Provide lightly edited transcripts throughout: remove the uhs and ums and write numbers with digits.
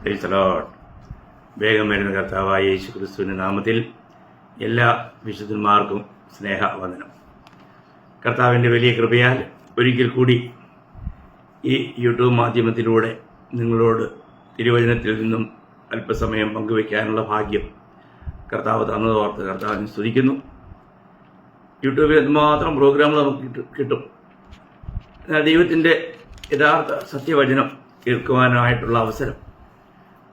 Praise the Lord. വേഗം വരുന്ന കർത്താവായ യേശു ക്രിസ്തുവിൻ്റെ നാമത്തിൽ എല്ലാ വിശുദ്ധന്മാർക്കും സ്നേഹവന്ദനം. കർത്താവിൻ്റെ വലിയ കൃപയാൽ ഒരിക്കൽ കൂടി ഈ യൂട്യൂബ് മാധ്യമത്തിലൂടെ നിങ്ങളോട് തിരുവചനത്തിൽ നിന്നും അല്പസമയം പങ്കുവയ്ക്കാനുള്ള ഭാഗ്യം കർത്താവ് തന്നതോർത്ത് കർത്താവിനെ സ്തുതിക്കുന്നു. യൂട്യൂബിൽ എന്തുമാത്രം പ്രോഗ്രാമുകൾ നമുക്ക് കിട്ടും. എന്നാൽ ദൈവത്തിൻ്റെ യഥാർത്ഥ സത്യവചനം കേൾക്കുവാനായിട്ടുള്ള അവസരം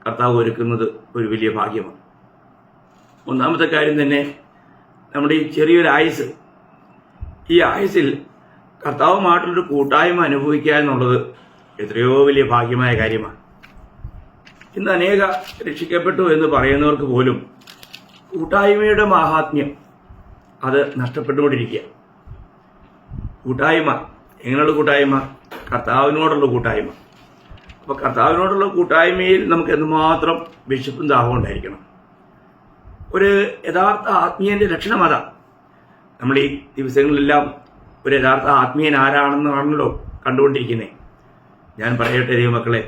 കർത്താവ് ഒരുക്കുന്നത് ഒരു വലിയ ഭാഗ്യമാണ്. ഒന്നാമത്തെ കാര്യം തന്നെ നമ്മുടെ ഈ ചെറിയൊരു ആയുസ്, ഈ ആയുസിൽ കർത്താവുമായിട്ടുള്ളൊരു കൂട്ടായ്മ അനുഭവിക്കുക എന്നുള്ളത് എത്രയോ വലിയ ഭാഗ്യമായ കാര്യമാണ്. ഇന്ന് അനേക രക്ഷിക്കപ്പെട്ടു എന്ന് പറയുന്നവർക്ക് പോലും കൂട്ടായ്മയുടെ മാഹാത്മ്യം അത് നഷ്ടപ്പെട്ടുകൊണ്ടിരിക്കുക. കൂട്ടായ്മ എങ്ങനെയുള്ള കൂട്ടായ്മ? കർത്താവിനോടുള്ള കൂട്ടായ്മ. അപ്പോൾ കർത്താവിനോടുള്ള കൂട്ടായ്മയിൽ നമുക്ക് എന്തുമാത്രം വിശപ്പും ദാഹവും ഉണ്ടായിരിക്കണം. ഒരു യഥാർത്ഥ ആത്മീയന്റെ ലക്ഷണം അതാ. നമ്മൾ ഈ ദിവസങ്ങളിലെല്ലാം ഒരു യഥാർത്ഥ ആത്മീയൻ ആരാണെന്നാണല്ലോ കണ്ടുകൊണ്ടിരിക്കുന്നത്. ഞാൻ പറയട്ടെ ദൈവമക്കളെ,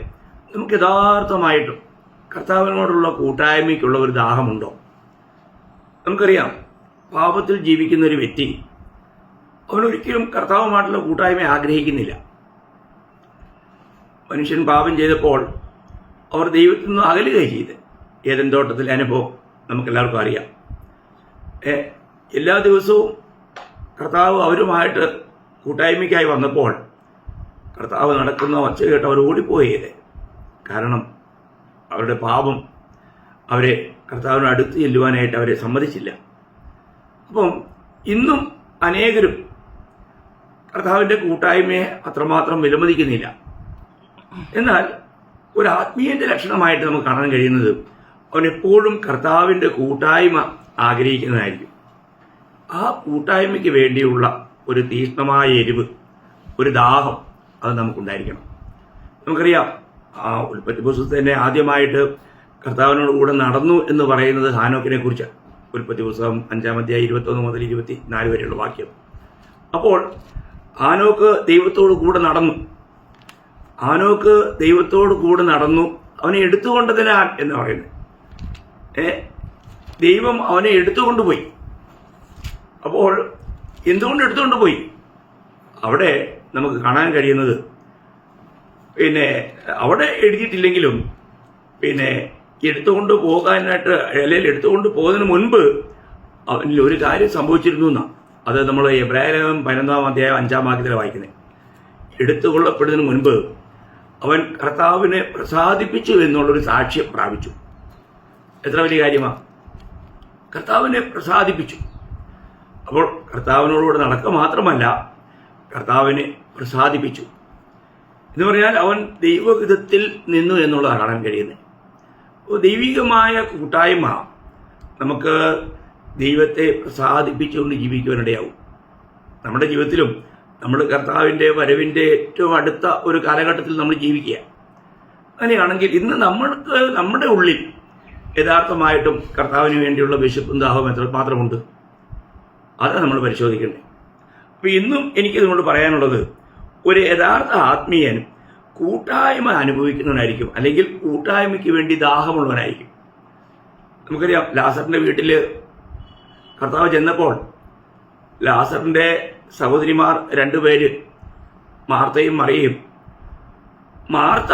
നമുക്ക് യഥാർത്ഥമായിട്ടും കർത്താവിനോടുള്ള കൂട്ടായ്മയ്ക്കുള്ള ഒരു ദാഹമുണ്ടോ? നമുക്കറിയാം, പാപത്തിൽ ജീവിക്കുന്ന ഒരു വ്യക്തി അവനൊരിക്കലും കർത്താവുമായിട്ടുള്ള കൂട്ടായ്മ ആഗ്രഹിക്കുന്നില്ല. മനുഷ്യൻ പാപം ചെയ്തപ്പോൾ അവർ ദൈവത്തിൽ നിന്ന് അകലുകയാണ് ചെയ്ത്. ഏദൻ തോട്ടത്തിലെ അനുഭവം നമുക്കെല്ലാവർക്കും അറിയാം. എല്ലാ ദിവസവും കർത്താവ് അവരുമായിട്ട് കൂട്ടായ്മയ്ക്കായി വന്നപ്പോൾ കർത്താവ് നടക്കുന്ന ഒച്ച കേട്ട് അവർ ഓടിപ്പോയത്. കാരണം അവരുടെ പാപം അവരെ കർത്താവിന് അടുത്ത് ചെല്ലുവാനായിട്ട് അവരെ സമ്മതിച്ചില്ല. അപ്പം ഇന്നും അനേകരും കർത്താവിൻ്റെ കൂട്ടായ്മയെ അത്രമാത്രം വിലമതിക്കുന്നില്ല. എന്നാൽ ഒരു ആത്മീയന്റെ ലക്ഷണമായിട്ട് നമുക്ക് കാണാൻ കഴിയുന്നത് അവൻ എപ്പോഴും കർത്താവിൻ്റെ കൂട്ടായ്മ ആഗ്രഹിക്കുന്നതായിരിക്കും. ആ കൂട്ടായ്മയ്ക്ക് വേണ്ടിയുള്ള ഒരു തീക്ഷ്ണമായ എരിവ്, ഒരു ദാഹം അത് നമുക്കുണ്ടായിരിക്കണം. നമുക്കറിയാം, ആ ഉൽപ്പത്തി പുസ്തകത്തിൽ തന്നെ ആദ്യമായിട്ട് കർത്താവിനോട് കൂടെ നടന്നു എന്ന് പറയുന്നത് ഹാനോക്കിനെ കുറിച്ചാണ്. ഉൽപ്പത്തി പുസ്തകം 5-ാം അധ്യായം 21 മുതൽ 24 വരെയുള്ള വാക്യം. അപ്പോൾ ഹാനോക്ക് ദൈവത്തോട് കൂടെ നടന്നു. ഹാനോക്ക് ദൈവത്തോട് കൂടെ നടന്നു, അവനെ എടുത്തുകൊണ്ടതിനാൽ എന്ന് പറയുന്നത്. ദൈവം അവനെ എടുത്തുകൊണ്ടുപോയി. അപ്പോൾ എന്തുകൊണ്ട് എടുത്തുകൊണ്ടുപോയി? അവിടെ നമുക്ക് കാണാൻ കഴിയുന്നത്, അവിടെ എഴുതിയിട്ടില്ലെങ്കിലും എടുത്തുകൊണ്ട് പോകാനായിട്ട്, അല്ലെങ്കിൽ എടുത്തുകൊണ്ട് പോകുന്നതിന് മുൻപ് അവനിൽ ഒരു കാര്യം സംഭവിച്ചിരുന്നു എന്നാണ്. അത് നമ്മൾ എബ്രായലേഖനം 11-ാം അധ്യായം 5-ാം വാക്യത്തിൽ വായിക്കുന്നത്. എടുത്തുകൊള്ളപ്പെടുന്നതിന് മുൻപ് അവൻ കർത്താവിനെ പ്രസാദിപ്പിച്ചു എന്നുള്ളൊരു സാക്ഷ്യം പ്രാപിച്ചു. എത്ര വലിയ കാര്യമാണ്! കർത്താവിനെ പ്രസാദിപ്പിച്ചു. അപ്പോൾ കർത്താവിനോടുകൂടെ നടക്കുക മാത്രമല്ല, കർത്താവിനെ പ്രസാദിപ്പിച്ചു എന്ന് പറഞ്ഞാൽ അവൻ ദൈവഹിതത്തിൽ നിന്നു എന്നുള്ളതാണ് കാണാൻ കഴിയുന്നത്. അപ്പോൾ ദൈവികമായ കൂട്ടായ്മ നമുക്ക് ദൈവത്തെ പ്രസാദിപ്പിച്ചുകൊണ്ട് ജീവിക്കുവാനിടയാവും. നമ്മുടെ ജീവിതത്തിലും നമ്മൾ കർത്താവിൻ്റെ വരവിൻ്റെ ഏറ്റവും അടുത്ത ഒരു കാലഘട്ടത്തിൽ നമ്മൾ ജീവിക്കുക. അങ്ങനെയാണെങ്കിൽ ഇന്ന് നമ്മൾക്ക് നമ്മുടെ ഉള്ളിൽ യഥാർത്ഥമായിട്ടും കർത്താവിന് വേണ്ടിയുള്ള വിശപ്പും ദാഹവും എത്രമാത്രമുണ്ട്? അതാണ് നമ്മൾ പരിശോധിക്കേണ്ടത്. അപ്പോൾ ഇന്നും എനിക്ക് നിങ്ങളോട് പറയാനുള്ളത്, ഒരു യഥാർത്ഥ ആത്മീയൻ കൂട്ടായ്മ അനുഭവിക്കുന്നവനായിരിക്കും, അല്ലെങ്കിൽ കൂട്ടായ്മയ്ക്ക് വേണ്ടി ദാഹമുള്ളവനായിരിക്കും. നമുക്കറിയാം, ലാസറിൻ്റെ വീട്ടിൽ കർത്താവ് ചെന്നപ്പോൾ ലാസറിൻ്റെ സഹോദരിമാർ 2 പേര്, മാർത്തയും മറിയയും. മാർത്ത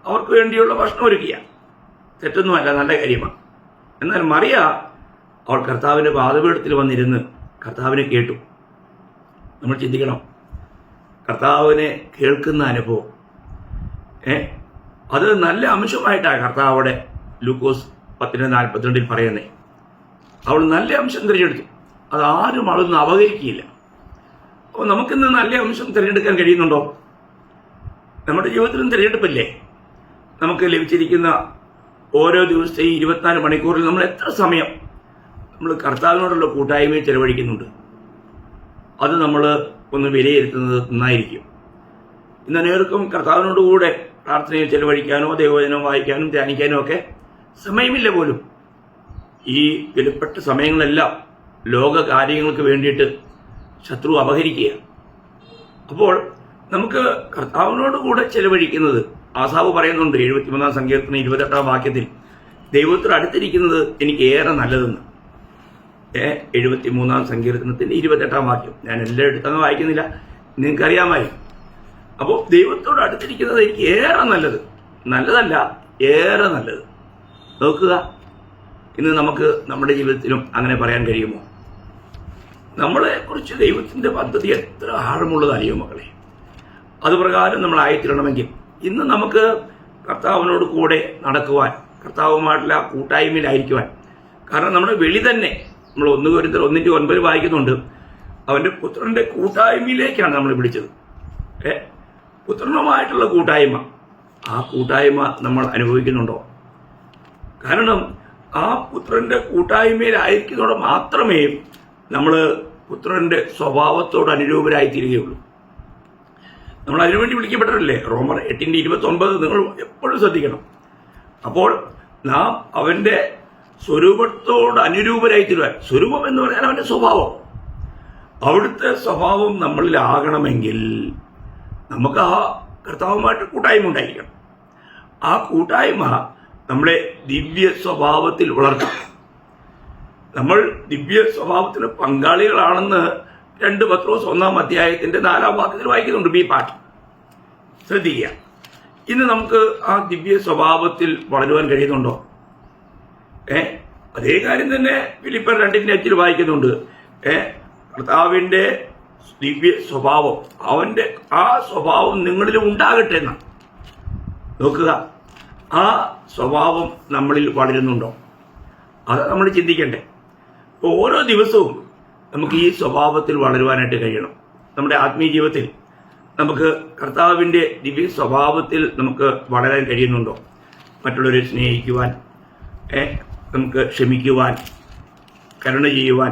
അവർക്ക് വേണ്ടിയുള്ള ഭക്ഷണം ഒരുക്കിയ, തെറ്റൊന്നുമല്ല, നല്ല കാര്യമാണ്. എന്നാൽ മറിയ അവൾ കർത്താവിൻ്റെ പാദപീഠത്തിൽ വന്നിരുന്ന് കർത്താവിനെ കേട്ടു. നമ്മൾ ചിന്തിക്കണം, കർത്താവിനെ കേൾക്കുന്ന അനുഭവം അത് നല്ല അംശമായിട്ടാണ് കർത്താവ് അവിടെ ലൂക്കോസ് 10:42 പറയുന്നത്. അവൾ നല്ല അംശം തിരഞ്ഞെടുത്തു. അതാരും അവളൊന്നും അപകരിക്കുകയില്ല. അപ്പോൾ നമുക്കിന്ന് നല്ല അംശം തിരഞ്ഞെടുക്കാൻ കഴിയുന്നുണ്ടോ? നമ്മുടെ ജീവിതത്തിലും തിരഞ്ഞെടുപ്പില്ലേ? നമുക്ക് ലഭിച്ചിരിക്കുന്ന ഓരോ ദിവസത്തെയും 24 മണിക്കൂറിൽ നമ്മൾ എത്ര സമയം നമ്മൾ കർത്താവിനോടുള്ള കൂട്ടായ്മയിൽ ചെലവഴിക്കുന്നുണ്ട്? അത് നമ്മൾ ഒന്ന് വിലയിരുത്തുന്നത് നന്നായിരിക്കും. ഇന്ന് അനേർക്കും കർത്താവിനോടുകൂടെ പ്രാർത്ഥനയിൽ ചെലവഴിക്കാനോ ദൈവവചനം വായിക്കാനും ധ്യാനിക്കാനും ഒക്കെ സമയമില്ല പോലും. ഈ വിലപ്പെട്ട സമയങ്ങളെല്ലാം ലോക കാര്യങ്ങൾക്ക് വേണ്ടിയിട്ട് ശത്രു അപഹരിക്കുക. അപ്പോൾ നമുക്ക് കർത്താവിനോട് കൂടെ ചെലവഴിക്കുന്നത് ആസാവ് പറയുന്നുണ്ട് 73 സങ്കീർത്തനം 28 വാക്യത്തിൽ, ദൈവത്തോട് അടുത്തിരിക്കുന്നത് എനിക്ക് ഏറെ നല്ലതെന്ന്. 73 സങ്കീർത്തനത്തിന്റെ 28 വാക്യം. ഞാൻ എല്ലാം എടുത്തങ്ങ് വായിക്കുന്നില്ല, നിങ്ങൾക്കറിയാമായി. അപ്പോൾ ദൈവത്തോട് അടുത്തിരിക്കുന്നത് എനിക്ക് ഏറെ നല്ലത്, നല്ലതല്ല ഏറെ നല്ലത്. നോക്കുക, ഇന്ന് നമുക്ക് നമ്മുടെ ജീവിതത്തിലും അങ്ങനെ പറയാൻ കഴിയുമോ? നമ്മളെക്കുറിച്ച് ദൈവത്തിൻ്റെ പദ്ധതി എത്ര ആഴമുള്ളതറിയോ മക്കളെ? അതുപ്രകാരം നമ്മളായിത്തീരണമെങ്കിൽ ഇന്ന് നമുക്ക് കർത്താവിനോട് കൂടെ നടക്കുവാൻ, കർത്താവുമായിട്ടുള്ള കൂട്ടായ്മയിലായിരിക്കുവാൻ. കാരണം നമ്മുടെ വെളി തന്നെ നമ്മൾ 1 കൊരിന്ത്യർ 1:9 വായിക്കുന്നുണ്ട്, അവൻ്റെ പുത്രൻ്റെ കൂട്ടായ്മയിലേക്കാണ് നമ്മൾ വിളിച്ചത്. പുത്രനുമായിട്ടുള്ള കൂട്ടായ്മ, ആ കൂട്ടായ്മ നമ്മൾ അനുഭവിക്കുന്നുണ്ടോ? കാരണം ആ പുത്രൻ്റെ കൂട്ടായ്മയിലായിരിക്കുന്നതോടെ മാത്രമേ നമ്മൾ പുത്രൻ്റെ സ്വഭാവത്തോട് അനുരൂപരായിത്തീരുകയുള്ളൂ. നമ്മൾ അതിനുവേണ്ടി വിളിക്കപ്പെട്ടതല്ലേ? റോമർ 8:29 നിങ്ങൾ എപ്പോഴും ശ്രദ്ധിക്കണം. അപ്പോൾ നാം അവൻ്റെ സ്വരൂപത്തോട് അനുരൂപരായിത്തീരുവാൻ, സ്വരൂപം എന്ന് പറഞ്ഞാൽ അവൻ്റെ സ്വഭാവം, അവിടുത്തെ സ്വഭാവം നമ്മളിലാകണമെങ്കിൽ നമുക്ക് ആ കർത്താവുമായിട്ട് കൂട്ടായ്മ ഉണ്ടായിരിക്കണം. ആ കൂട്ടായ്മ നമ്മുടെ ദിവ്യ സ്വഭാവത്തിൽ വളർത്തും. നമ്മൾ ദിവ്യ സ്വഭാവത്തിന് പങ്കാളികളാണെന്ന് 2 പത്രോസ് 1 വാക്യത്തിൽ വായിക്കുന്നുണ്ട്. ബി പാർട്ട് ശ്രദ്ധിക്കുക. ഇന്ന് നമുക്ക് ആ ദിവ്യ സ്വഭാവത്തിൽ വളരുവാൻ കഴിയുന്നുണ്ടോ? അതേ കാര്യം തന്നെ ഫിലിപ്പർ 2:5 വായിക്കുന്നുണ്ട്. കർത്താവിൻ്റെ ദിവ്യ സ്വഭാവം, അവൻ്റെ ആ സ്വഭാവം നിങ്ങളിലും ഉണ്ടാകട്ടെ എന്ന്. നോക്കുക, ആ സ്വഭാവം നമ്മളിൽ വളരുന്നുണ്ടോ? അത് നമ്മൾ ചിന്തിക്കണ്ടേ. അപ്പോൾ ഓരോ ദിവസവും നമുക്ക് ഈ സ്വഭാവത്തിൽ വളരുവാനായിട്ട് കഴിയണം. നമ്മുടെ ആത്മീയ ജീവിതത്തിൽ നമുക്ക് കർത്താവിൻ്റെ ദിവ്യ സ്വഭാവത്തിൽ നമുക്ക് വളരാൻ കഴിയുന്നുണ്ടോ? മറ്റുള്ളവരെ സ്നേഹിക്കുവാൻ, നമുക്ക് ക്ഷമിക്കുവാൻ, കരുണ ചെയ്യുവാൻ.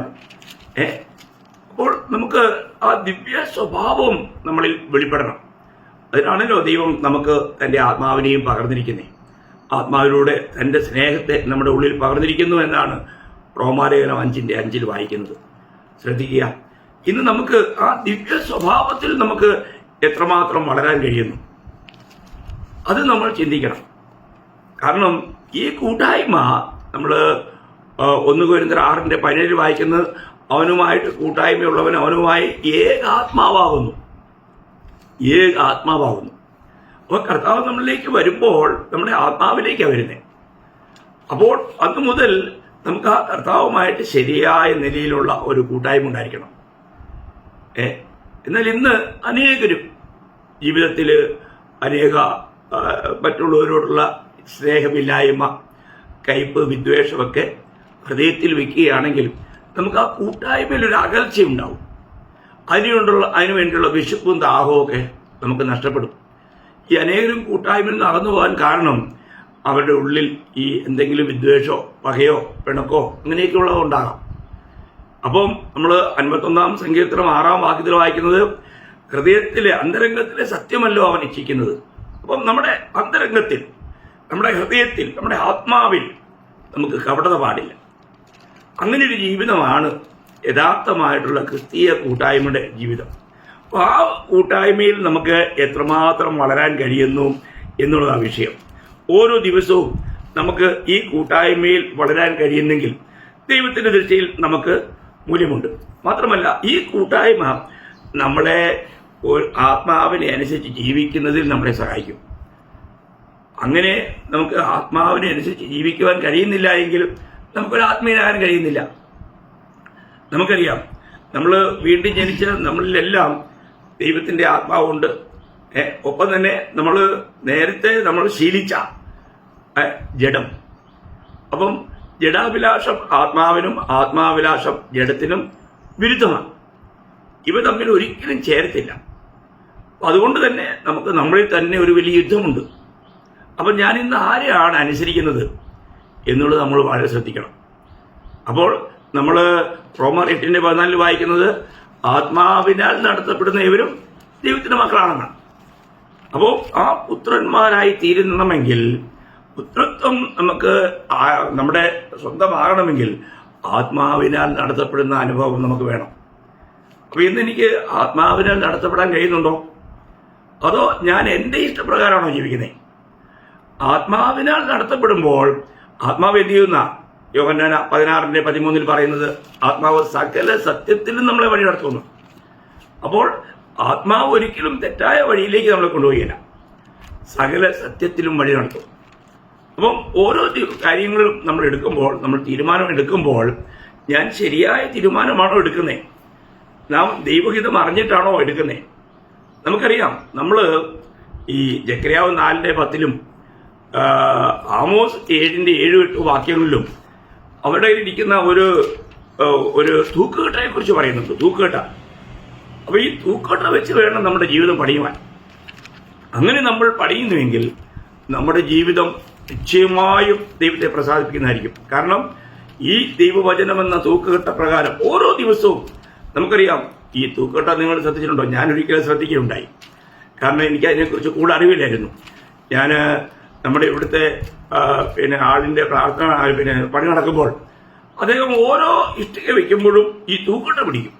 അപ്പോൾ നമുക്ക് ആ ദിവ്യ സ്വഭാവം നമ്മളിൽ വെളിപ്പെടണം. അതിനാണല്ലോ ദൈവം നമുക്ക് തൻ്റെ ആത്മാവിനെയും പകർന്നിരിക്കുന്നത്. ആത്മാവിലൂടെ തൻ്റെ സ്നേഹത്തെ നമ്മുടെ ഉള്ളിൽ പകർന്നിരിക്കുന്നു എന്നാണ് റോമാലേഖനം 5:5 വായിക്കുന്നത്. ശ്രദ്ധിക്കുക, ഇന്ന് നമുക്ക് ആ ദിവ്യ സ്വഭാവത്തിൽ നമുക്ക് എത്രമാത്രം വളരാൻ കഴിയുന്നു അത് നമ്മൾ ചിന്തിക്കണം. കാരണം ഈ കൂട്ടായ്മ നമ്മൾ 1 കൊരിന്ത്യർ 6:17 വായിക്കുന്നത്, അവനുമായിട്ട് കൂട്ടായ്മയുള്ളവൻ അവനുമായി ഏകാത്മാവാകുന്നു. അപ്പോൾ കർത്താവ് നമ്മളിലേക്ക് വരുമ്പോൾ നമ്മുടെ ആത്മാവിലേക്കാണ് വരുന്നത്. അപ്പോൾ അന്ന് മുതൽ നമുക്ക് ആ കർത്താവുമായിട്ട് ശരിയായ നിലയിലുള്ള ഒരു കൂട്ടായ്മ ഉണ്ടായിരിക്കണം. എന്നാൽ ഇന്ന് അനേകരും ജീവിതത്തിൽ അനേക മറ്റുള്ളവരോടുള്ള സ്നേഹമില്ലായ്മ, കയ്പ്, വിദ്വേഷമൊക്കെ ഹൃദയത്തിൽ വയ്ക്കുകയാണെങ്കിൽ നമുക്ക് ആ കൂട്ടായ്മയിൽ ഒരു അകൽച്ചയുണ്ടാവും. അതിനു വേണ്ടിയുള്ള വിശപ്പും ദാഹവും ഒക്കെ നമുക്ക് നഷ്ടപ്പെടും. ഈ അനേകരും കൂട്ടായ്മയിൽ നിന്ന് അകന്നു പോകാൻ കാരണം അവരുടെ ഉള്ളിൽ ഈ എന്തെങ്കിലും വിദ്വേഷമോ പകയോ പിണക്കോ അങ്ങനെയൊക്കെയുള്ളത് ഉണ്ടാകാം. അപ്പം നമ്മൾ 51 സങ്കീർത്തനം 6 വാക്യത്തിൽ വായിക്കുന്നത്, ഹൃദയത്തിലെ അന്തരംഗത്തിലെ സത്യമല്ലോ അവൻ ഇച്ഛിക്കുന്നത്. അപ്പം നമ്മുടെ അന്തരംഗത്തിൽ, നമ്മുടെ ഹൃദയത്തിൽ, നമ്മുടെ ആത്മാവിൽ നമുക്ക് കപടത പാടില്ല. അങ്ങനെ ഒരു ജീവിതമാണ് യഥാർത്ഥമായിട്ടുള്ള ക്രിസ്തീയ കൂട്ടായ്മയുടെ ജീവിതം. അപ്പോൾ ആ കൂട്ടായ്മയിൽ നമുക്ക് എത്രമാത്രം വളരാൻ കഴിയുന്നു എന്നുള്ളതാണ് വിഷയം. ഓരോ ദിവസവും നമുക്ക് ഈ കൂട്ടായ്മയിൽ വളരാൻ കഴിയുന്നെങ്കിൽ ദൈവത്തിൻ്റെ ദൃഷ്ടിയിൽ നമുക്ക് മൂല്യമുണ്ട്. മാത്രമല്ല ഈ കൂട്ടായ്മ നമ്മളെ ആത്മാവിനെ അനുസരിച്ച് ജീവിക്കുന്നതിൽ നമ്മളെ സഹായിക്കും. അങ്ങനെ നമുക്ക് ആത്മാവിനെ അനുസരിച്ച് ജീവിക്കുവാൻ കഴിയുന്നില്ല എങ്കിൽ നമുക്കൊരു ആത്മീയനാകാൻ കഴിയുന്നില്ല. നമുക്കറിയാം, നമ്മൾ വീണ്ടും ജനിച്ച നമ്മളിലെല്ലാം ദൈവത്തിൻ്റെ ആത്മാവുണ്ട്. ഒപ്പം തന്നെ നേരത്തെ നമ്മൾ ശീലിച്ച ജഡം. അപ്പം ജഡാഭിലാഷം ആത്മാവിനും ആത്മാഭിലാഷം ജഡത്തിനും വിരുദ്ധമാണ്. ഇവ തമ്മിൽ ഒരിക്കലും ചേരത്തില്ല. അതുകൊണ്ട് തന്നെ നമുക്ക് നമ്മളിൽ തന്നെ ഒരു വലിയ യുദ്ധമുണ്ട്. അപ്പം ഞാൻ ഇന്ന് ആരെയാണ് അനുസരിക്കുന്നത് എന്നുള്ളത് നമ്മൾ വളരെ ശ്രദ്ധിക്കണം. അപ്പോൾ നമ്മൾ റോമർ 8:14 വായിക്കുന്നത്, ആത്മാവിനാൽ നടത്തപ്പെടുന്ന ഇവരും ദൈവത്തിൻ്റെ മക്കളാണെന്നാണ്. അപ്പോൾ ആ പുത്രന്മാരായി തീരുന്നെങ്കിൽ, പുത്രത്വം നമുക്ക് നമ്മുടെ സ്വന്തമാകണമെങ്കിൽ ആത്മാവിനാൽ നടത്തപ്പെടുന്ന അനുഭവം നമുക്ക് വേണം. അപ്പോൾ ഇന്ന് എനിക്ക് ആത്മാവിനാൽ നടത്തപ്പെടാൻ കഴിയുന്നുണ്ടോ? അതോ ഞാൻ എൻ്റെ ഇഷ്ടപ്രകാരമാണോ ജീവിക്കുന്നത്? ആത്മാവിനാൽ നടത്തപ്പെടുമ്പോൾ ആത്മാവ് എന്ത് ചെയ്യുന്ന യോഹന്നാൻ 16:13 പറയുന്നത് ആത്മാവ് സകല സത്യത്തിലും നമ്മളെ വഴി നടത്തുന്നു. അപ്പോൾ ആത്മാവ് ഒരിക്കലും തെറ്റായ വഴിയിലേക്ക് നമ്മളെ കൊണ്ടുപോയില്ല, സകല സത്യത്തിലും വഴി നടത്തും. അപ്പം ഓരോ കാര്യങ്ങളും നമ്മൾ എടുക്കുമ്പോൾ, നമ്മൾ തീരുമാനം എടുക്കുമ്പോൾ ഞാൻ ശരിയായ തീരുമാനമാണോ എടുക്കുന്നത്, നാം ദൈവഹിതം അറിഞ്ഞിട്ടാണോ എടുക്കുന്നത്? നമുക്കറിയാം, നമ്മൾ ഈ ജക്കരിയാവ് 4:10 ആമോസ് 7:7-8 വാക്യങ്ങളിലും അവിടെ ഇരിക്കുന്ന ഒരു തൂക്കുകെട്ടയെ കുറിച്ച് പറയുന്നുണ്ട്. തൂക്കുകെട്ട. അപ്പൊ ഈ തൂക്കുകെട്ട വെച്ച് വേണം നമ്മുടെ ജീവിതം പണിയുവാൻ. അങ്ങനെ നമ്മൾ പണിയുന്നുവെങ്കിൽ നമ്മുടെ ജീവിതം നിശ്ചയമായും ദൈവത്തെ പ്രസാദിപ്പിക്കുന്നതായിരിക്കും. കാരണം ഈ ദൈവവചനം എന്ന തൂക്കുകെട്ട പ്രകാരം ഓരോ ദിവസവും നമുക്കറിയാം. ഈ തൂക്കുകെട്ട നിങ്ങൾ ശ്രദ്ധിച്ചിട്ടുണ്ടോ? ഞാൻ ഒരിക്കലും ശ്രദ്ധിക്കുകയുണ്ടായി. കാരണം എനിക്ക് അതിനെക്കുറിച്ച് കൂടുതൽ അറിവില്ലായിരുന്നു. ഞാൻ നമ്മുടെ ഇവിടുത്തെ ആളിന്റെ പ്രാർത്ഥന പണി നടക്കുമ്പോൾ അദ്ദേഹം ഓരോ ഇഷ്ടിക വെക്കുമ്പോഴും ഈ തൂക്കട്ട പിടിക്കും.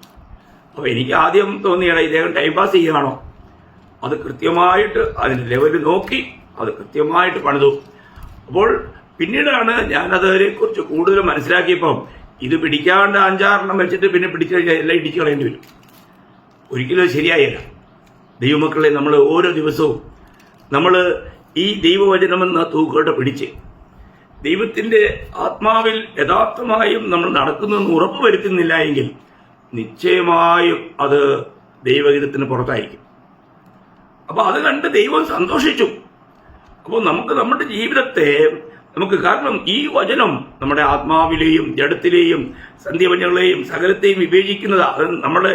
അപ്പൊ എനിക്ക് ആദ്യം തോന്നിയാണ് ഇദ്ദേഹം ടൈം പാസ് ചെയ്യുകയാണോ. അത് കൃത്യമായിട്ട് അതിന്റെ ലെവല് നോക്കി അത് കൃത്യമായിട്ട് പണിതു. അപ്പോൾ പിന്നീടാണ് ഞാനതിനെ കുറിച്ച് കൂടുതൽ മനസ്സിലാക്കിയപ്പം ഇത് പിടിക്കാണ്ട് 5-6 വെച്ചിട്ട് പിന്നെ പിടിച്ചു കഴിഞ്ഞാൽ എല്ലാം ഇടിച്ചു കളയേണ്ടി വരും. ഒരിക്കലും ശരിയായില്ല. ദൈവമക്കളെ, നമ്മൾ ഓരോ ദിവസവും നമ്മൾ ഈ ദൈവവചനമെന്ന തൂക്കോട്ട പിടിച്ച് ദൈവത്തിന്റെ ആത്മാവിൽ യഥാർത്ഥമായും നമ്മൾ നടക്കുന്നെന്ന് ഉറപ്പുവരുത്തുന്നില്ല എങ്കിൽ നിശ്ചയമായും അത് ദൈവഹിതത്തിന് പുറത്തായിരിക്കും. അപ്പൊ അത് കണ്ട് ദൈവം സന്തോഷിച്ചു. അപ്പോൾ നമുക്ക് നമ്മുടെ ജീവിതത്തെ കാരണം ഈ വചനം നമ്മുടെ ആത്മാവിലെയും ജഡത്തിലെയും സന്ധ്യവചനങ്ങളെയും സകലത്തെയും വിവേചിക്കുന്നത്. അത് നമ്മുടെ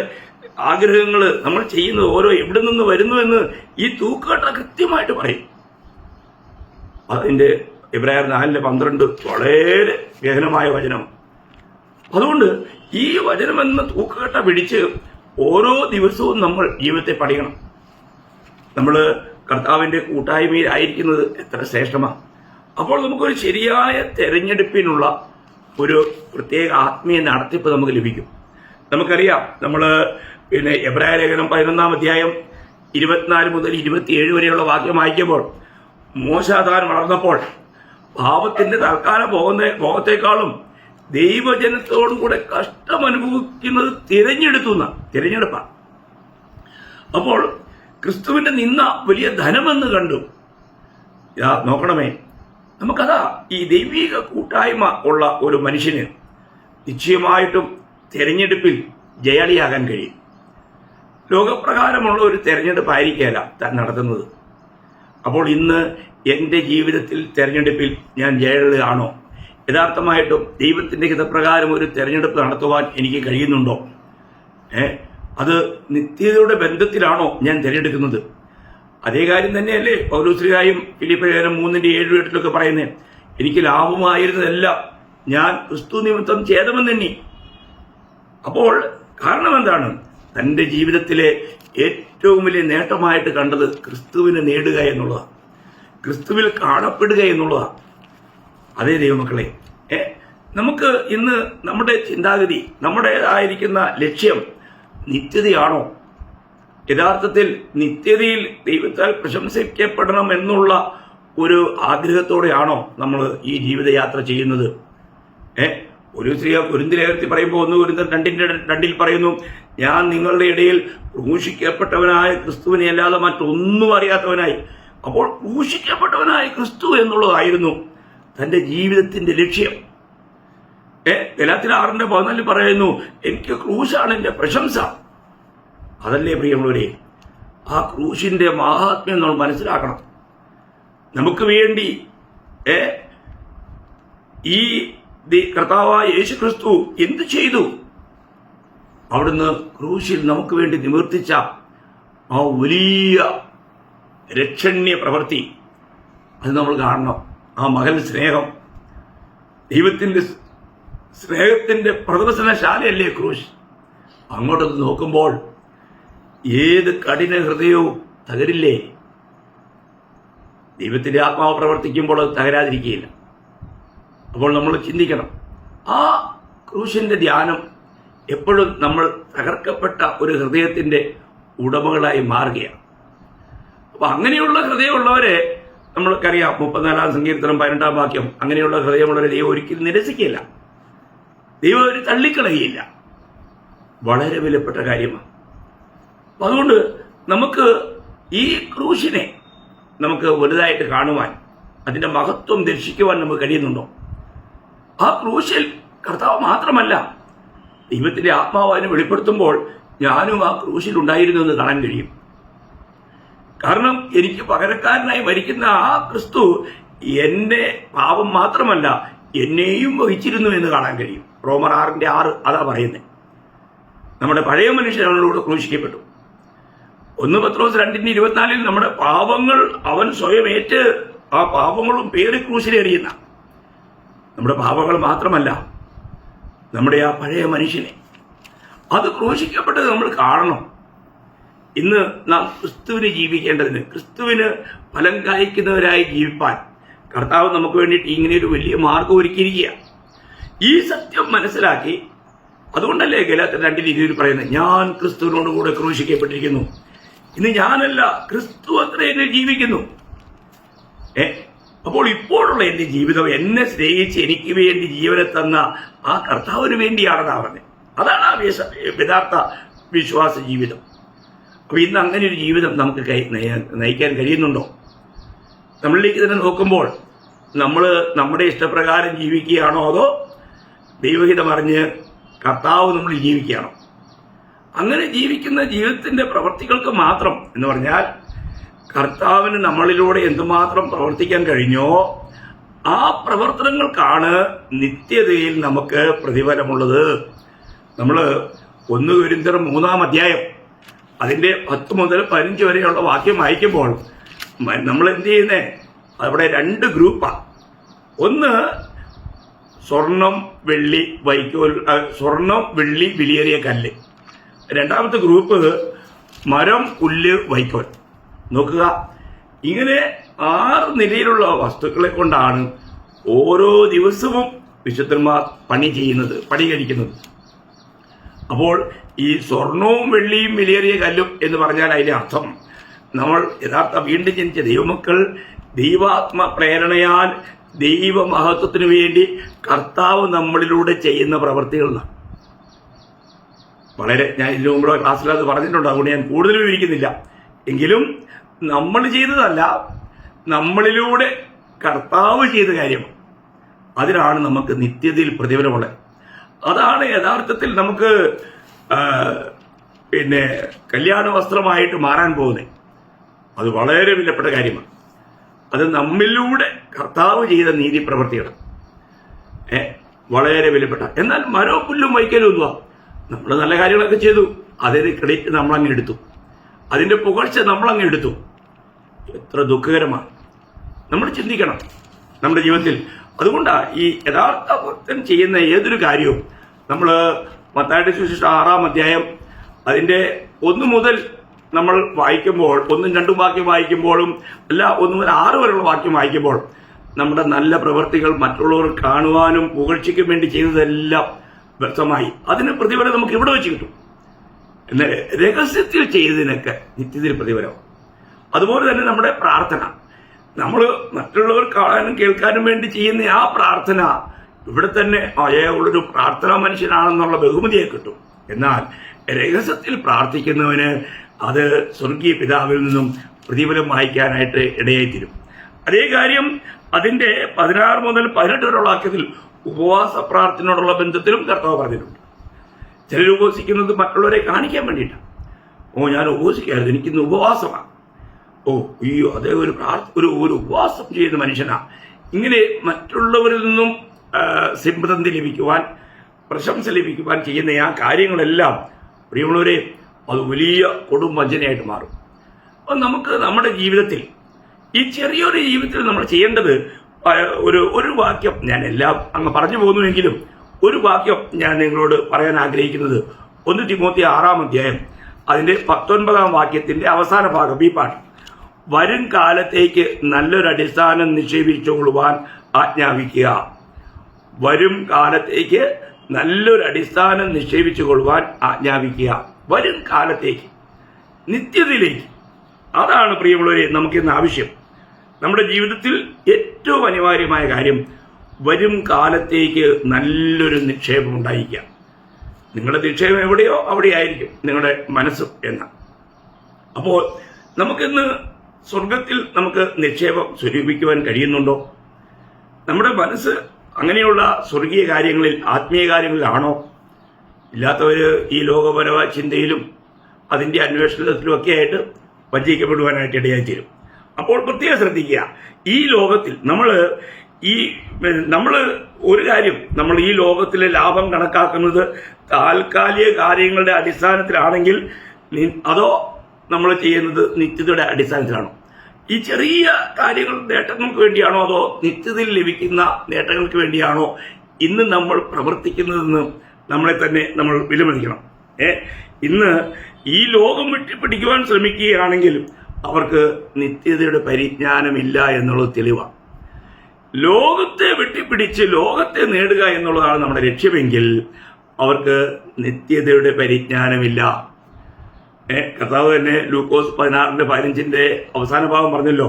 ആഗ്രഹങ്ങൾ, നമ്മൾ ചെയ്യുന്നത് ഓരോ എവിടെ നിന്ന് വരുന്നു എന്ന് ഈ തൂക്കുകെട്ട കൃത്യമായിട്ട് പറയും. അതിന്റെ എബ്രായർ 4:12 വളരെ ഗഹനമായ വചനം. അതുകൊണ്ട് ഈ വചനമെന്ന തൂക്കുകെട്ട പിടിച്ച് ഓരോ ദിവസവും നമ്മൾ ജീവിതത്തെ പഠിക്കണം. നമ്മൾ കർത്താവിന്റെ കൂട്ടായ്മയിലായിരിക്കുന്നത് എത്ര ശ്രേഷ്ഠമാണ്. അപ്പോൾ നമുക്കൊരു ശരിയായ തെരഞ്ഞെടുപ്പിനുള്ള ഒരു പ്രത്യേക ആത്മീയ നടത്തിപ്പ് നമുക്ക് ലഭിക്കും. നമുക്കറിയാം, നമ്മൾ എബ്രായ ലേഖനം 11-ാം അധ്യായം 24 മുതൽ 27 വരെയുള്ള വാക്യം വായിക്കുമ്പോൾ മോശ താൻ വളർന്നപ്പോൾ പാപത്തിന്റെ തൽക്കാല ഭോഗത്തെക്കാളും ദൈവജനത്തോടും കൂടെ കഷ്ടം അനുഭവിക്കുന്നത് തിരഞ്ഞെടുപ്പാണ്. അപ്പോൾ ക്രിസ്തുവിന്റെ നിന്ന വലിയ ധനമെന്ന് കണ്ടു. നോക്കണമേ, നമുക്കതാ ഈ ദൈവിക കൂട്ടായ്മ ഉള്ള ഒരു മനുഷ്യന് നിശ്ചയമായിട്ടും തെരഞ്ഞെടുപ്പിൽ ജയാളിയാകാൻ കഴിയും. ലോകപ്രകാരമുള്ള ഒരു തെരഞ്ഞെടുപ്പായിരിക്കുകയല്ല താൻ നടത്തുന്നത്. അപ്പോൾ ഇന്ന് എൻ്റെ ജീവിതത്തിൽ തെരഞ്ഞെടുപ്പിൽ ഞാൻ ജയാളിയാണോ? യഥാർത്ഥമായിട്ടും ദൈവത്തിന്റെ ഹിതപ്രകാരം ഒരു തെരഞ്ഞെടുപ്പ് നടത്തുവാൻ എനിക്ക് കഴിയുന്നുണ്ടോ? അത് നിത്യതയുടെ ബന്ധത്തിലാണോ ഞാൻ തിരഞ്ഞെടുക്കുന്നത്? അതേ കാര്യം തന്നെയല്ലേ പൗലോസ്ലീഹായും ഫിലിപ്പിയർ 3:7-8 പറയുന്നത്, എനിക്ക് ലാഭമായിരുന്നതെല്ലാം ഞാൻ ക്രിസ്തു നിമിത്തം ഛേദമെന്നെണ്ണി. അപ്പോൾ കാരണം എന്താണ്? തന്റെ ജീവിതത്തിലെ ഏറ്റവും വലിയ നേട്ടമായിട്ട് കണ്ടത് ക്രിസ്തുവിനെ നേടുക എന്നുള്ളതാണ്, ക്രിസ്തുവിൽ കാണപ്പെടുക എന്നുള്ളതാണ്. അതേ ദൈവമക്കളെ, നമുക്ക് ഇന്ന് നമ്മുടെ ചിന്താഗതി, നമ്മുടേതായിരിക്കുന്ന ലക്ഷ്യം നിത്യതയാണോ? യഥാർത്ഥത്തിൽ നിത്യതയിൽ ദൈവത്താൽ പ്രശംസിക്കപ്പെടണം എന്നുള്ള ഒരു ആഗ്രഹത്തോടെയാണോ നമ്മൾ ഈ ജീവിതയാത്ര ചെയ്യുന്നത്? ഒരു സ്ത്രീ കൊരിന്ത്യലേഖനത്തിൽ പറയുമ്പോൾ 1 കൊരിന്ത്യർ 2:2 പറയുന്നു, ഞാൻ നിങ്ങളുടെ ഇടയിൽ ക്രൂശിക്കപ്പെട്ടവനായ ക്രിസ്തുവിനെ അല്ലാതെ മറ്റൊന്നും അറിയാത്തവനായി. അപ്പോൾ ക്രൂശിക്കപ്പെട്ടവനായ ക്രിസ്തു എന്നുള്ളതായിരുന്നു തന്റെ ജീവിതത്തിന്റെ ലക്ഷ്യം. ഗലാത്യർ 6:14 പറയുന്നു, എനിക്ക് ക്രൂശാണ് എന്റെ പ്രശംസ. അതല്ലേ പ്രിയമുള്ളവരെ, ആ ക്രൂശിന്റെ മഹാത്മ്യം നമ്മൾ മനസ്സിലാക്കണം. നമുക്ക് വേണ്ടി ഈ കർത്താവായ യേശു ക്രിസ്തു എന്ത് ചെയ്തു? അവിടുന്ന് ക്രൂശിൽ നമുക്ക് വേണ്ടി നിവർത്തിച്ച ആ വലിയ രക്ഷണ്യ പ്രവൃത്തി അത് നമ്മൾ കാണണം. ആ മകൻ സ്നേഹം, ദൈവത്തിന്റെ സ്നേഹത്തിന്റെ പ്രദർശനശാലയല്ലേ ക്രൂശ്. അങ്ങോട്ടൊന്ന് നോക്കുമ്പോൾ ഏത് കഠിന ഹൃദയവും തകരില്ലേ? ദൈവത്തിന്റെ ആത്മാവ് പ്രവർത്തിക്കുമ്പോൾ അത് തകരാതിരിക്കുകയില്ല. അപ്പോൾ നമ്മൾ ചിന്തിക്കണം, ആ ക്രൂശിന്റെ ധ്യാനം എപ്പോഴും നമ്മൾ തകർക്കപ്പെട്ട ഒരു ഹൃദയത്തിന്റെ ഉടമകളായി മാറുകയാണ്. അപ്പൊ അങ്ങനെയുള്ള ഹൃദയമുള്ളവരെ നമ്മൾക്കറിയാം 34 സങ്കീർത്തനം 18 വാക്യം, അങ്ങനെയുള്ള ഹൃദയമുള്ളവരെ ദൈവം ഒരിക്കലും നിരസിക്കില്ല, ദൈവം ഒരു തള്ളിക്കളയില്ല. വളരെ വിലപ്പെട്ട കാര്യമാണ്. അതുകൊണ്ട് നമുക്ക് ഈ ക്രൂശിനെ നമുക്ക് വലുതായിട്ട് കാണുവാൻ, അതിൻ്റെ മഹത്വം ദർശിക്കുവാൻ നമുക്ക് കഴിയുന്നുണ്ടോ? ആ ക്രൂശിൽ കർത്താവ് മാത്രമല്ല, ദൈവത്തിൻ്റെ ആത്മാവിനെ വെളിപ്പെടുത്തുമ്പോൾ ഞാനും ആ ക്രൂശിൽ ഉണ്ടായിരുന്നു എന്ന് കാണാൻ കഴിയും. കാരണം എനിക്ക് പകരക്കാരനായി മരിക്കുന്ന ആ ക്രിസ്തു എന്റെ പാപം മാത്രമല്ല എന്നെയും വഹിച്ചിരുന്നു എന്ന് കാണാൻ കഴിയും. റോമർ 6:6 അതാ പറയുന്നത്. നമ്മുടെ പഴയ മനുഷ്യനോട് ക്രൂശിക്കപ്പെട്ടു. 1 പത്രോസ് 2:24 നമ്മുടെ പാപങ്ങൾ അവൻ സ്വയം ഏറ്റ് ആ പാപങ്ങളും പേര് ക്രൂശിലേറിയുന്ന നമ്മുടെ പാപങ്ങൾ മാത്രമല്ല, നമ്മുടെ ആ പഴയ മനുഷ്യനെ അത് ക്രൂശിക്കപ്പെട്ടത് നമ്മൾ കാണണം. ഇന്ന് നാം ക്രിസ്തുവിന് ജീവിക്കേണ്ടതിന്, ക്രിസ്തുവിന് ഫലം കായ്ക്കുന്നവരായി ജീവിപ്പാൻ കർത്താവ് നമുക്ക് വേണ്ടിയിട്ട് ഇങ്ങനെ ഒരു വലിയ മാർഗം ഒരുക്കിയിരിക്കുക. ഈ സത്യം മനസ്സിലാക്കി, അതുകൊണ്ടല്ലേ ഗലാത്യർ 2:20 പറയുന്നത്, ഞാൻ ക്രിസ്തുവിനോട് കൂടെ ക്രൂശിക്കപ്പെട്ടിരിക്കുന്നു, ഇന്ന് ഞാനല്ല ക്രിസ്തു അത്ര എന്നെ ജീവിക്കുന്നു. അപ്പോൾ ഇപ്പോഴുള്ള എന്റെ ജീവിതം എന്നെ സ്നേഹിച്ച് എനിക്ക് വേണ്ടി ജീവനെ തന്ന ആ കർത്താവിന് വേണ്ടിയാണെന്നാണ് പറഞ്ഞത്. അതാണ് ആ യഥാർത്ഥ വിശ്വാസ ജീവിതം. അപ്പൊ ഇന്ന് അങ്ങനെ ഒരു ജീവിതം നമുക്ക് നയിക്കാൻ കഴിയുന്നുണ്ടോ? നമ്മളിലേക്ക് തന്നെ നോക്കുമ്പോൾ നമ്മൾ നമ്മുടെ ഇഷ്ടപ്രകാരം ജീവിക്കുകയാണോ, അതോ ദൈവഹിതം അറിഞ്ഞ് കർത്താവ് നമ്മൾ ജീവിക്കുകയാണോ? അങ്ങനെ ജീവിക്കുന്ന ജീവിതത്തിന്റെ പ്രവർത്തികൾക്ക് മാത്രം എന്ന് പറഞ്ഞാൽ കർത്താവിന് നമ്മളിലൂടെ എന്തുമാത്രം പ്രവർത്തിക്കാൻ കഴിഞ്ഞോ ആ പ്രവർത്തനങ്ങൾക്കാണ് നിത്യതയിൽ നമുക്ക് പ്രതിഫലമുള്ളത്. നമ്മൾ 1 കൊരിന്ത്യർ 3-ാം അധ്യായം അതിന്റെ 10 മുതൽ 15 വരെയുള്ള വാക്യം വായിക്കുമ്പോൾ നമ്മൾ എന്ത് ചെയ്യുന്നേ, അവിടെ 2 ഗ്രൂപ്പാണ്. ഒന്ന് സ്വർണം വെള്ളി വിലയേറിയ കല്ല്. രണ്ടാമത്തെ ഗ്രൂപ്പ് മരം പുല്ല് വൈക്കോൽ. നോക്കുക, ഇങ്ങനെ 6 നിലയിലുള്ള വസ്തുക്കളെ കൊണ്ടാണ് ഓരോ ദിവസവും വിശുദ്ധന്മാർ പണി കഴിക്കുന്നത്. അപ്പോൾ ഈ സ്വർണവും വെള്ളിയും വിലയേറിയ കല്ലും എന്ന് പറഞ്ഞാൽ അതിന്റെ അർത്ഥം നമ്മൾ യഥാർത്ഥ വീണ്ടും ജനിച്ച ദൈവമക്കൾ ദൈവാത്മ പ്രേരണയാൽ ദൈവമഹത്വത്തിനു വേണ്ടി കർത്താവ് നമ്മളിലൂടെ ചെയ്യുന്ന പ്രവൃത്തികളാണ്. ഞാൻ ഇതിനു മുമ്പ് ക്ലാസ്സിൽ അത് പറഞ്ഞിട്ടുണ്ട്, അതുകൊണ്ട് ഞാൻ കൂടുതൽ വിവരിക്കുന്നില്ല. എങ്കിലും നമ്മൾ ചെയ്തതല്ല, നമ്മളിലൂടെ കർത്താവ് ചെയ്ത കാര്യം, അതിനാണ് നമുക്ക് നിത്യതയിൽ പ്രതിഫലമുള്ളത്. അതാണ് യഥാർത്ഥത്തിൽ നമുക്ക് കല്യാണ വസ്ത്രമായിട്ട് മാറാൻ പോകുന്നത്. അത് വളരെ വിലപ്പെട്ട കാര്യമാണ്. അത് നമ്മിലൂടെ കർത്താവ് ചെയ്ത നീതി പ്രവൃത്തികൾ വളരെ വിലപ്പെട്ട. എന്നാൽ മരവും പുല്ലും വൈക്കലും എന്തുവാ, നമ്മൾ നല്ല കാര്യങ്ങളൊക്കെ ചെയ്തു, അതിന് ക്രെഡിറ്റ് നമ്മളങ്ങ് എടുത്തു, അതിന്റെ പുകഴ്ച നമ്മളങ്ങ് എടുത്തു. എത്ര ദുഃഖകരമാണ്. നമ്മൾ ചിന്തിക്കണം നമ്മുടെ ജീവിതത്തിൽ. അതുകൊണ്ടാണ് ഈ യഥാർത്ഥ ഭക്തൻ ചെയ്യുന്ന ഏതൊരു കാര്യവും നമ്മൾ മത്തായിയുടെ സുവിശേഷം 6-ാം അധ്യായം അതിന്റെ 1 മുതൽ നമ്മൾ വായിക്കുമ്പോൾ, 1ഉം 2ഉം വാക്യം വായിക്കുമ്പോഴും അല്ല 1 മുതൽ 6 വരെയുള്ള വാക്യം വായിക്കുമ്പോൾ നമ്മുടെ നല്ല പ്രവൃത്തികൾ മറ്റുള്ളവർ കാണുവാനും പുകഴ്ചയ്ക്കും വേണ്ടി ചെയ്തതെല്ലാം വ്യക്തമായി അതിന് പ്രതിഫലം നമുക്ക് ഇവിടെ വെച്ച് കിട്ടും. എന്നാൽ രഹസ്യത്തിൽ ചെയ്തതിനൊക്കെ നിത്യത്തിൽ പ്രതിഫലം. അതുപോലെ തന്നെ നമ്മുടെ പ്രാർത്ഥന, നമ്മൾ മറ്റുള്ളവർ കാണാനും കേൾക്കാനും വേണ്ടി ചെയ്യുന്ന ആ പ്രാർത്ഥന ഇവിടെ തന്നെ അയാളുള്ളൊരു പ്രാർത്ഥനാ മനുഷ്യനാണെന്നുള്ള ബഹുമതിയെ കിട്ടും. എന്നാൽ രഹസ്യത്തിൽ പ്രാർത്ഥിക്കുന്നവന് അത് സ്വർഗീയ പിതാവിൽ നിന്നും പ്രതിഫലം വായിക്കാനായിട്ട് ഇടയായിത്തീരും. അതേ കാര്യം അതിന്റെ 16 മുതൽ 18 വരെയുള്ള വാക്യത്തിൽ ഉപവാസ പ്രാർത്ഥനയോടുള്ള ബന്ധത്തിലും കർത്താവ് പറഞ്ഞിട്ടുണ്ട്. ചിലർ ഉപവസിക്കുന്നത് മറ്റുള്ളവരെ കാണിക്കാൻ വേണ്ടിയിട്ടാണ്. ഞാൻ ഉപവസിക്കായിരുന്നു, എനിക്കിന്ന് ഉപവാസമാണ്. അയ്യോ, അതേ ഒരു ഉപവാസം ചെയ്യുന്ന മനുഷ്യനാ. ഇങ്ങനെ മറ്റുള്ളവരിൽ നിന്നും സിംപതി ലഭിക്കുവാൻ, പ്രശംസ ലഭിക്കുവാൻ ചെയ്യുന്ന ആ കാര്യങ്ങളെല്ലാം പ്രിയമുള്ളവരെ അത് വലിയ കൊടും വഞ്ചനയായിട്ട് മാറും. അപ്പം നമുക്ക് നമ്മുടെ ജീവിതത്തിൽ ഈ ചെറിയൊരു ജീവിതത്തിൽ നമ്മൾ ചെയ്യേണ്ടത് ഒരു വാക്യം, ഞാൻ എല്ലാം അങ്ങ് പറഞ്ഞു പോകുന്നുവെങ്കിലും ഒരു വാക്യം ഞാൻ നിങ്ങളോട് പറയാൻ ആഗ്രഹിക്കുന്നത് 1 തിമോത്തി 6-ാം അധ്യായം അതിന്റെ 19-ാം വാക്യത്തിന്റെ അവസാന ഭാഗം, ഈ പാട്ട്, വരും കാലത്തേക്ക് നല്ലൊരു അടിസ്ഥാനം നിക്ഷേപിച്ചുകൊള്ളുവാൻ ആജ്ഞാപിക്കുക. വരും കാലത്തേക്ക് നല്ലൊരു അടിസ്ഥാനം നിക്ഷേപിച്ചുകൊള്ളുവാൻ ആജ്ഞാപിക്കുക. വരും കാലത്തേക്ക്, നിത്യതയിലേക്ക്. അതാണ് പ്രിയമുള്ളവരെ നമുക്കിന്ന് ആവശ്യം. നമ്മുടെ ജീവിതത്തിൽ ഏറ്റവും അനിവാര്യമായ കാര്യം വരും കാലത്തേക്ക് നല്ലൊരു നിക്ഷേപം ഉണ്ടായിരിക്കുക. നിങ്ങളുടെ നിക്ഷേപം എവിടെയോ അവിടെയായിരിക്കും നിങ്ങളുടെ മനസ്സും എന്ന്. അപ്പോൾ നമുക്കിന്ന് സ്വർഗത്തിൽ നമുക്ക് നിക്ഷേപം സ്വരൂപിക്കുവാൻ കഴിയുന്നുണ്ടോ? നമ്മുടെ മനസ്സ് അങ്ങനെയുള്ള സ്വർഗീയ കാര്യങ്ങളിൽ, ആത്മീയ കാര്യങ്ങളിലാണോ? ഇല്ലാത്തവർ ഈ ലോകപരമായ ചിന്തയിലും അതിൻ്റെ അന്വേഷണത്തിലും ഒക്കെ ആയിട്ട് വഞ്ചിക്കപ്പെടുവാനായിട്ട് ഇടയായി തീരും. അപ്പോൾ പ്രത്യേകം ശ്രദ്ധിക്കുക, ഈ ലോകത്തിൽ നമ്മൾ ഒരു കാര്യം, നമ്മൾ ഈ ലോകത്തിലെ ലാഭം കണക്കാക്കുന്നത് താൽക്കാലിക കാര്യങ്ങളുടെ അടിസ്ഥാനത്തിലാണെങ്കിൽ അതോ നമ്മൾ ചെയ്യുന്നത് നിത്യതയുടെ അടിസ്ഥാനത്തിലാണോ? ഈ ചെറിയ കാര്യങ്ങൾ നേട്ടങ്ങൾക്ക് വേണ്ടിയാണോ അതോ നിത്യതയിൽ ലഭിക്കുന്ന നേട്ടങ്ങൾക്ക് വേണ്ടിയാണോ ഇന്ന് നമ്മൾ പ്രവർത്തിക്കുന്നതെന്ന് നമ്മളെ തന്നെ നമ്മൾ വിലമതിക്കണം. ഇന്ന് ഈ ലോകം വിട്ടുപിടിക്കുവാൻ ശ്രമിക്കുകയാണെങ്കിൽ അവർക്ക് നിത്യതയുടെ പരിജ്ഞാനമില്ല എന്നുള്ളത് തെളിവാണ്. ലോകത്തെ വെട്ടിപ്പിടിച്ച് ലോകത്തെ നേടുക എന്നുള്ളതാണ് നമ്മുടെ ലക്ഷ്യമെങ്കിൽ അവർക്ക് നിത്യതയുടെ പരിജ്ഞാനമില്ല. കർത്താവ് തന്നെ ലൂക്കോസ് 16:15 അവസാന ഭാഗം പറഞ്ഞല്ലോ,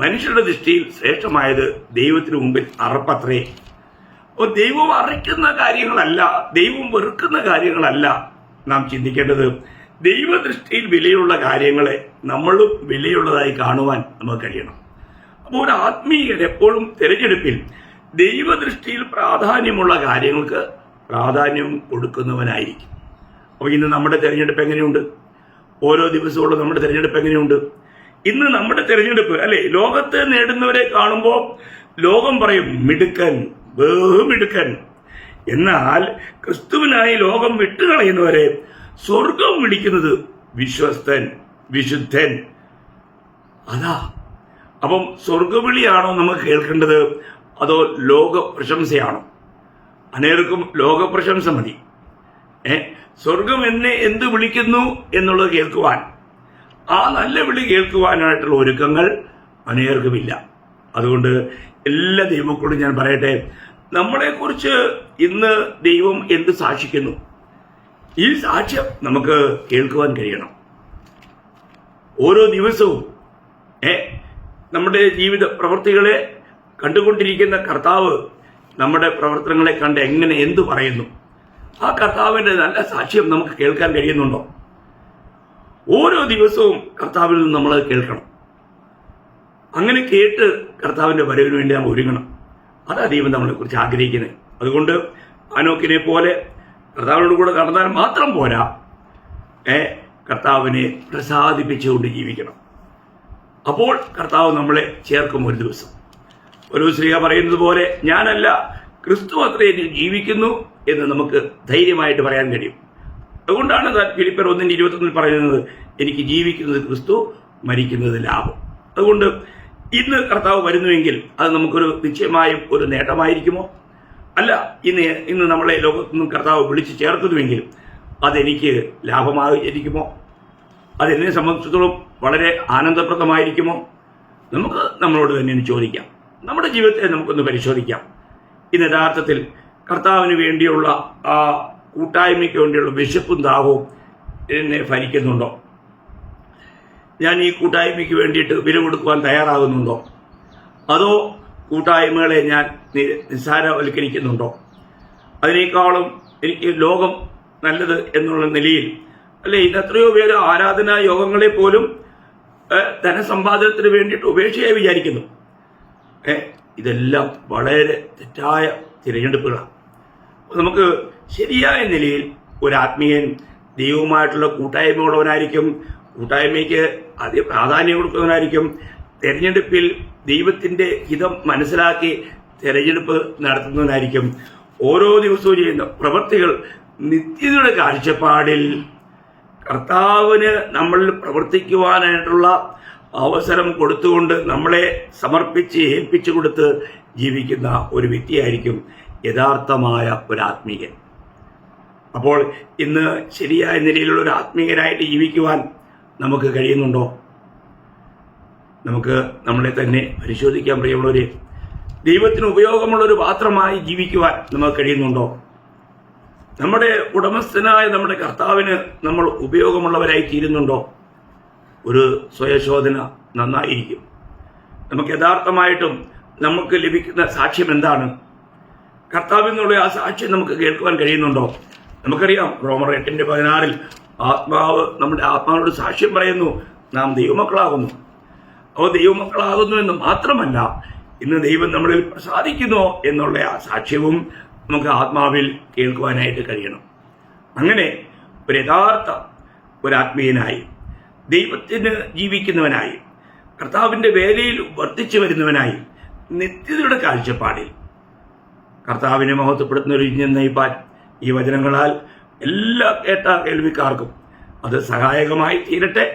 മനുഷ്യരുടെ ദൃഷ്ടിയിൽ ശ്രേഷ്ഠമായത് ദൈവത്തിന് മുമ്പിൽ അറപ്പത്രേ. അപ്പോൾ ദൈവം അറിയിക്കുന്ന കാര്യങ്ങളല്ല, ദൈവം വെറുക്കുന്ന കാര്യങ്ങളല്ല നാം ചിന്തിക്കേണ്ടത്. ദൈവദൃഷ്ടിയിൽ വിലയുള്ള കാര്യങ്ങളെ നമ്മളും വിലയുള്ളതായി കാണുവാൻ നമുക്ക് കഴിയണം. അപ്പോൾ ഒരു ആത്മീയൻ എപ്പോഴും തിരഞ്ഞെടുപ്പിൽ ദൈവദൃഷ്ടിയിൽ പ്രാധാന്യമുള്ള കാര്യങ്ങൾക്ക് പ്രാധാന്യം കൊടുക്കുന്നവനായിരിക്കും. അപ്പോൾ ഇന്ന് നമ്മുടെ തിരഞ്ഞെടുപ്പ് എങ്ങനെയുണ്ട്? ഓരോ ദിവസമുള്ള നമ്മുടെ തിരഞ്ഞെടുപ്പ് എങ്ങനെയുണ്ട്? ഇന്ന് നമ്മുടെ തിരഞ്ഞെടുപ്പ് അല്ലെ, ലോകത്തെ നേടുന്നവരെ കാണുമ്പോൾ ലോകം പറയും മിടുക്കൻ, ബഹുമിടുക്കൻ. എന്നാൽ ക്രിസ്തുവിനായി ലോകം വിട്ടുകളയുന്നവരെ സ്വർഗം വിളിക്കുന്നത് വിശ്വസ്തൻ, വിശുദ്ധൻ. അതാ. അപ്പം സ്വർഗവിളിയാണോ നമുക്ക് കേൾക്കേണ്ടത് അതോ ലോക പ്രശംസയാണോ? അനേർക്കും ലോക പ്രശംസ മതി. സ്വർഗം എന്നെ എന്ത് വിളിക്കുന്നു എന്നുള്ളത് കേൾക്കുവാൻ, ആ നല്ല വിളി കേൾക്കുവാനായിട്ടുള്ള ഒരുക്കങ്ങൾ അനേർക്കുമില്ല. അതുകൊണ്ട് എല്ലാ ദൈവമക്കളോടും ഞാൻ പറയട്ടെ, നമ്മളെക്കുറിച്ച് ഇന്ന് ദൈവം എന്ത് സാക്ഷിക്കുന്നു, ഈ സാക്ഷ്യം നമുക്ക് കേൾക്കുവാൻ കഴിയണം. ഓരോ ദിവസവും നമ്മുടെ ജീവിത പ്രവൃത്തികളെ കണ്ടുകൊണ്ടിരിക്കുന്ന കർത്താവ് നമ്മുടെ പ്രവർത്തനങ്ങളെ കണ്ട് എങ്ങനെ എന്തു പറയുന്നു, ആ കർത്താവിന്റെ നല്ല സാക്ഷ്യം നമുക്ക് കേൾക്കാൻ കഴിയുന്നുണ്ടോ? ഓരോ ദിവസവും കർത്താവിൽ നിന്ന് നമ്മൾ കേൾക്കണം. അങ്ങനെ കേട്ട് കർത്താവിന്റെ വരവിന് വേണ്ടി നാം ഒരുങ്ങണം. അതാ ദൈവം നമ്മളെ കുറിച്ച് ആഗ്രഹിക്കുന്നത്. അതുകൊണ്ട് അനോക്കിനെ പോലെ കർത്താവിനോട് കൂടെ നടന്നാൽ മാത്രം പോരാ, കർത്താവിനെ പ്രസാദിപ്പിച്ചുകൊണ്ട് ജീവിക്കണം. അപ്പോൾ കർത്താവ് നമ്മളെ ചേർക്കും ഒരു ദിവസം. ഒരു ശ്രീക പറയുന്നത് പോലെ, ഞാനല്ല ക്രിസ്തു അത്ര എന്നിൽ ജീവിക്കുന്നു എന്ന് നമുക്ക് ധൈര്യമായിട്ട് പറയാൻ കഴിയും. അതുകൊണ്ടാണ് ഫിലിപ്പിയർ 1:21 പറയുന്നത്, എനിക്ക് ജീവിക്കുന്നത് ക്രിസ്തു, മരിക്കുന്നത് ലാഭം. അതുകൊണ്ട് ഇന്ന് കർത്താവ് വരുന്നുവെങ്കിൽ അത് നമുക്കൊരു നിശ്ചയമായും ഒരു നേട്ടമായിരിക്കുമോ? അല്ല, ഇന്ന് നമ്മളെ ലോകത്തു നിന്നും കർത്താവ് വിളിച്ച് ചേർക്കുന്നുവെങ്കിൽ അതെനിക്ക് ലാഭമായിരിക്കുമോ? അതെന്നെ സംബന്ധിച്ചിടത്തോളം വളരെ ആനന്ദപ്രദമായിരിക്കുമോ? നമുക്ക് നമ്മളോട് തന്നെ ചോദിക്കാം. നമ്മുടെ ജീവിതത്തെ നമുക്കൊന്ന് പരിശോധിക്കാം. ഇന്ന് യഥാർത്ഥത്തിൽ കർത്താവിന് വേണ്ടിയുള്ള ആ കൂട്ടായ്മയ്ക്ക് വേണ്ടിയുള്ള വിശപ്പും ദാഹവും എന്നെ ഭരിക്കുന്നുണ്ടോ? ഞാൻ ഈ കൂട്ടായ്മയ്ക്ക് വേണ്ടിയിട്ട് വില കൊടുക്കുവാൻ തയ്യാറാകുന്നുണ്ടോ? അതോ കൂട്ടായ്മകളെ ഞാൻ നിസ്സാരവൽക്കരിക്കുന്നുണ്ടോ? അതിനേക്കാളും എനിക്ക് ലോകം നല്ലത് എന്നുള്ള നിലയിൽ അല്ലെ, ഇന്ന് എത്രയോ പേര് ആരാധനാ യോഗങ്ങളെ പോലും ധനസമ്പാദനത്തിന് വേണ്ടിയിട്ട് ഉപേക്ഷയായി വിചാരിക്കുന്നു. ഇതെല്ലാം വളരെ തെറ്റായ തിരഞ്ഞെടുപ്പുകളാണ്. നമുക്ക് ശരിയായ നിലയിൽ ഒരു ആത്മീയൻ ദൈവവുമായിട്ടുള്ള കൂട്ടായ്മയുള്ളവനായിരിക്കും, കൂട്ടായ്മയ്ക്ക് അധികം പ്രാധാന്യം കൊടുക്കുന്നവനായിരിക്കും. തെരഞ്ഞെടുപ്പിൽ ദൈവത്തിന്റെ ഹിതം മനസ്സിലാക്കി തെരഞ്ഞെടുപ്പ് നടത്തുന്നവനായിരിക്കും. ഓരോ ദിവസവും ചെയ്യുന്ന പ്രവൃത്തികൾ നിത്യതയുടെ കാഴ്ചപ്പാടിൽ കർത്താവിന് നമ്മൾ പ്രവർത്തിക്കുവാനായിട്ടുള്ള അവസരം കൊടുത്തുകൊണ്ട് നമ്മളെ സമർപ്പിച്ച് ഏൽപ്പിച്ചു കൊടുത്ത് ജീവിക്കുന്ന ഒരു വ്യക്തിയായിരിക്കും യഥാർത്ഥമായ ഒരു ആത്മീയൻ. അപ്പോൾ ഇന്ന് ശരിയായ നിലയിലുള്ള ഒരു ആത്മീയനായിട്ട് ജീവിക്കുവാൻ നമുക്ക് കഴിയുന്നുണ്ടോ? നമുക്ക് നമ്മളെ തന്നെ പരിശോധിക്കാൻ പ്രിയമുള്ളവരെ. ദൈവത്തിന് ഉപയോഗമുള്ളൊരു പാത്രമായി ജീവിക്കുവാൻ നമുക്ക് കഴിയുന്നുണ്ടോ? നമ്മുടെ ഉടമസ്ഥനായ നമ്മുടെ കർത്താവിന് നമ്മൾ ഉപയോഗമുള്ളവരായി തീരുന്നുണ്ടോ? ഒരു സ്വയശോധന നന്നായിരിക്കും. നമുക്ക് യഥാർത്ഥമായിട്ടും നമുക്ക് ലഭിക്കുന്ന സാക്ഷ്യം എന്താണ്? കർത്താവിൽ നിന്നുള്ള ആ സാക്ഷ്യം നമുക്ക് കേൾക്കുവാൻ കഴിയുന്നുണ്ടോ? നമുക്കറിയാം, റോമർ 8:16 ആത്മാവ് നമ്മുടെ ആത്മാവിനോട് സാക്ഷ്യം പറയുന്നു, നാം ദൈവമക്കളാകുന്നു. അപ്പോൾ ദൈവമക്കളാകുന്നു എന്ന് മാത്രമല്ല, ഇന്ന് ദൈവം നമ്മളിൽ പ്രസാദിക്കുന്നു എന്നുള്ള ആ സാക്ഷ്യവും നമുക്ക് ആത്മാവിൽ കേൾക്കുവാനായിട്ട് കഴിയണം. അങ്ങനെ ഒരു യഥാർത്ഥ ഒരാത്മീയനായി, ദൈവത്തിന് ജീവിക്കുന്നവനായി, കർത്താവിൻ്റെ വേലയിൽ വർദ്ധിച്ചു വരുന്നവനായി, നിത്യതയുടെ കാഴ്ചപ്പാടിൽ കർത്താവിനെ മഹത്വപ്പെടുത്തുന്ന ഒരു ഇഞ്ഞം നയിപ്പാൻ ഈ വചനങ്ങളാൽ എല്ലാ കേട്ട കേൾവിക്കാർക്കും അത് സഹായകമായി തീരട്ടെ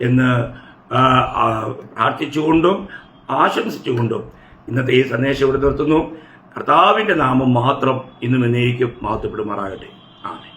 എന്ന് പ്രാർത്ഥിച്ചുകൊണ്ടും ആശംസിച്ചുകൊണ്ടും ഇന്നത്തെ ഈ സന്ദേശം ഇവിടെ നിർത്തുന്നു. കർത്താവിൻ്റെ നാമം മാത്രം ഇന്നും എന്നേക്കും മഹത്വപ്പെടുമാറാകട്ടെ. ആമേൻ.